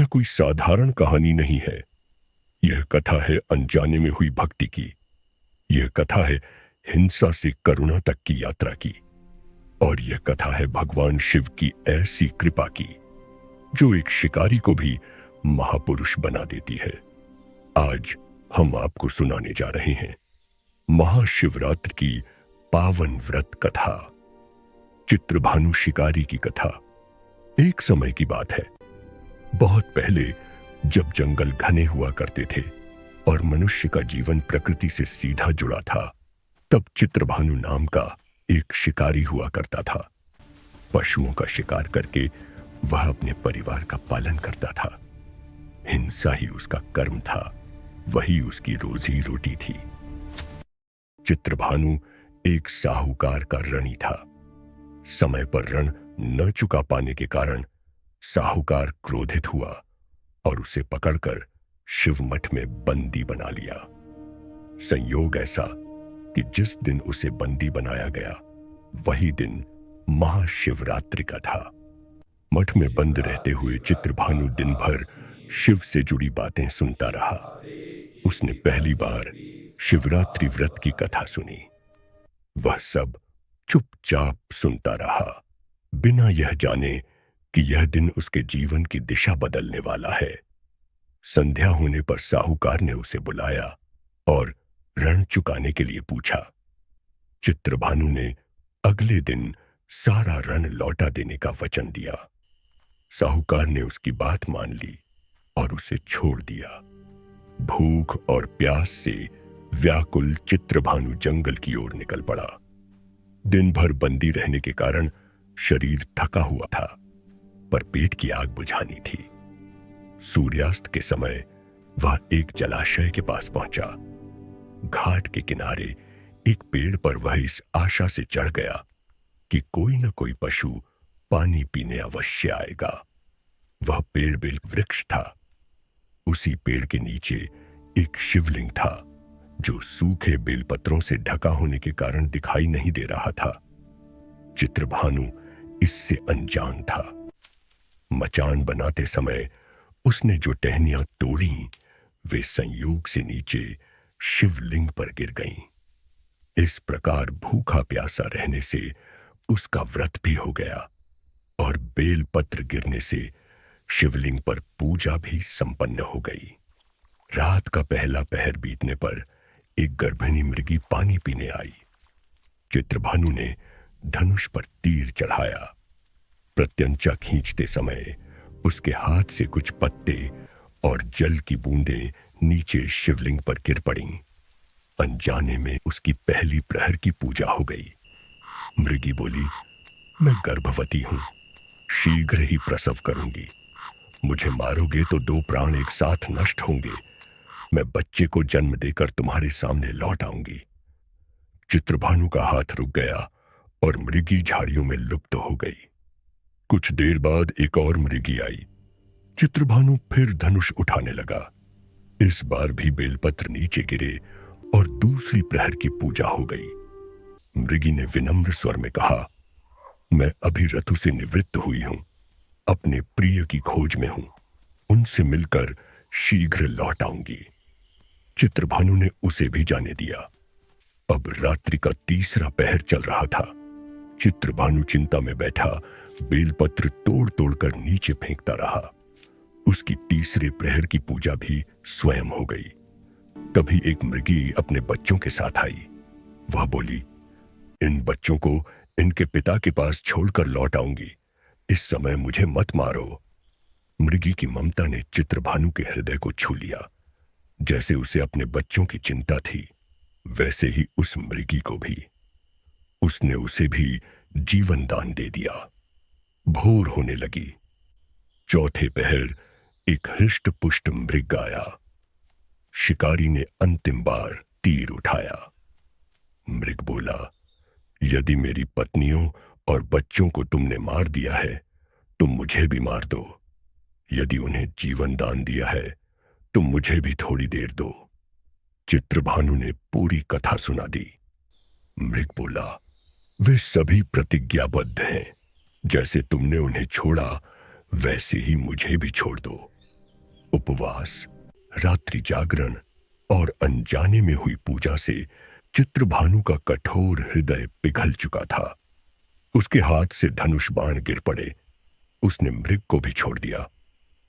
यह कोई साधारण कहानी नहीं है। यह कथा है अनजाने में हुई भक्ति की। यह कथा है हिंसा से करुणा तक की यात्रा की। और यह कथा है भगवान शिव की ऐसी कृपा की जो एक शिकारी को भी महापुरुष बना देती है। आज हम आपको सुनाने जा रहे हैं महाशिवरात्रि की पावन व्रत कथा, चित्रभानु शिकारी की कथा। एक समय की बात है, बहुत पहले, जब जंगल घने हुआ करते थे और मनुष्य का जीवन प्रकृति से सीधा जुड़ा था, तब चित्रभानु नाम का एक शिकारी हुआ करता था। पशुओं का शिकार करके वह अपने परिवार का पालन करता था। हिंसा ही उसका कर्म था, वही उसकी रोजी रोटी थी। चित्रभानु एक साहूकार का ऋणी था। समय पर ऋण न चुका पाने के कारण साहूकार क्रोधित हुआ और उसे पकड़कर शिव मठ में बंदी बना लिया। संयोग ऐसा कि जिस दिन उसे बंदी बनाया गया वही दिन महाशिवरात्रि का था। मठ में बंद रहते हुए चित्रभानु दिन भर शिव से जुड़ी बातें सुनता रहा। उसने पहली बार शिवरात्रि व्रत की कथा सुनी। वह सब चुपचाप सुनता रहा, बिना यह जाने कि यह दिन उसके जीवन की दिशा बदलने वाला है। संध्या होने पर साहूकार ने उसे बुलाया और ऋण चुकाने के लिए पूछा। चित्रभानु ने अगले दिन सारा ऋण लौटा देने का वचन दिया। साहूकार ने उसकी बात मान ली और उसे छोड़ दिया। भूख और प्यास से व्याकुल चित्रभानु जंगल की ओर निकल पड़ा। दिन भर बंदी रहने के कारण शरीर थका हुआ था, पर पेट की आग बुझानी थी। सूर्यास्त के समय वह एक जलाशय के पास पहुंचा। घाट के किनारे एक पेड़ पर वह इस आशा से चढ़ गया कि कोई न कोई पशु पानी पीने अवश्य आएगा। वह पेड़ बेल वृक्ष था। उसी पेड़ के नीचे एक शिवलिंग था जो सूखे बेलपत्रों से ढका होने के कारण दिखाई नहीं दे रहा था। चित्रभानु इससे अनजान था। मचान बनाते समय उसने जो टहनियां तोड़ी वे संयोग से नीचे शिवलिंग पर गिर गईं। इस प्रकार भूखा प्यासा रहने से उसका व्रत भी हो गया और बेलपत्र गिरने से शिवलिंग पर पूजा भी संपन्न हो गई। रात का पहला पहर बीतने पर एक गर्भिणी मृगी पानी पीने आई। चित्रभानु ने धनुष पर तीर चढ़ाया। प्रत्यंचा खींचते समय उसके हाथ से कुछ पत्ते और जल की बूंदें नीचे शिवलिंग पर गिर पड़ीं। अनजाने में उसकी पहली प्रहर की पूजा हो गई। मृगी बोली, मैं गर्भवती हूं, शीघ्र ही प्रसव करूंगी। मुझे मारोगे तो 2 प्राण एक साथ नष्ट होंगे। मैं बच्चे को जन्म देकर तुम्हारे सामने लौट आऊंगी। चित्रभानु का हाथ रुक गया और मृगी झाड़ियों में लुप्त हो गई। कुछ देर बाद एक और मृगी आई। चित्रभानु फिर धनुष उठाने लगा। इस बार भी बेलपत्र नीचे गिरे और दूसरी प्रहर की पूजा हो गई। मृगी ने विनम्र स्वर में कहा, मैं अभी ऋतु से निवृत्त हुई हूं, अपने प्रिय की खोज में हूं, उनसे मिलकर शीघ्र लौट आऊंगी। चित्रभानु ने उसे भी जाने दिया। अब रात्रि का तीसरा पहर चल रहा था। चित्रभानु चिंता में बैठा बेलपत्र तोड़ तोड़कर नीचे फेंकता रहा। उसकी तीसरे प्रहर की पूजा भी स्वयं हो गई। तभी एक मृगी अपने बच्चों के साथ आई। वह बोली, इन बच्चों को इनके पिता के पास छोड़कर लौट आऊंगी। इस समय मुझे मत मारो। मृगी की ममता ने चित्रभानु के हृदय को छू लिया। जैसे उसे अपने बच्चों की चिंता थी, वैसे ही उस मृगी को भी। उसने उसे भी जीवन दान दे दिया। भोर होने लगी। चौथे पहर एक हृष्ट पुष्ट मृग आया। शिकारी ने अंतिम बार तीर उठाया। मृग बोला, यदि मेरी पत्नियों और बच्चों को तुमने मार दिया है तो मुझे भी मार दो। यदि उन्हें जीवन दान दिया है तो मुझे भी थोड़ी देर दो। चित्रभानु ने पूरी कथा सुना दी। मृग बोला, वे सभी प्रतिज्ञाबद्ध हैं। जैसे तुमने उन्हें छोड़ा वैसे ही मुझे भी छोड़ दो। उपवास, रात्रि जागरण और अनजाने में हुई पूजा से चित्रभानु का कठोर हृदय पिघल चुका था। उसके हाथ से धनुष बाण गिर पड़े। उसने मृग को भी छोड़ दिया।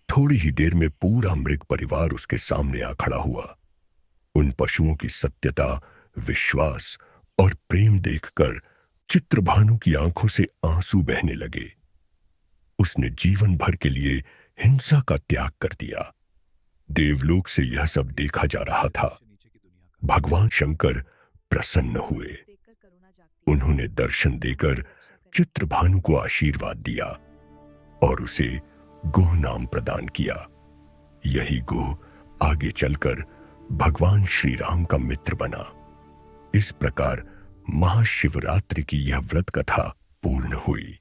थोड़ी ही देर में पूरा मृग परिवार उसके सामने आ खड़ा हुआ। उन पशुओं की सत्यता, विश्वास और प्रेम देखकर चित्रभानु की आंखों से आंसू बहने लगे। उसने जीवन भर के लिए हिंसा का त्याग कर दिया। देवलोक से यह सब देखा जा रहा था। भगवान शंकर प्रसन्न हुए। उन्होंने दर्शन देकर चित्रभानु को आशीर्वाद दिया और उसे गोह नाम प्रदान किया। यही गोह आगे चलकर भगवान श्री राम का मित्र बना। इस प्रकार महाशिवरात्रि की यह व्रत कथा पूर्ण हुई।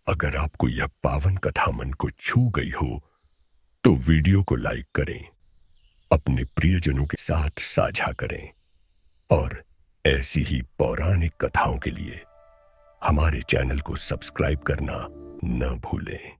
अगर आपको यह पावन कथा मन को छू गई हो तो वीडियो को लाइक करें, अपने प्रियजनों के साथ साझा करें और ऐसी ही पौराणिक कथाओं के लिए हमारे चैनल को सब्सक्राइब करना न भूलें।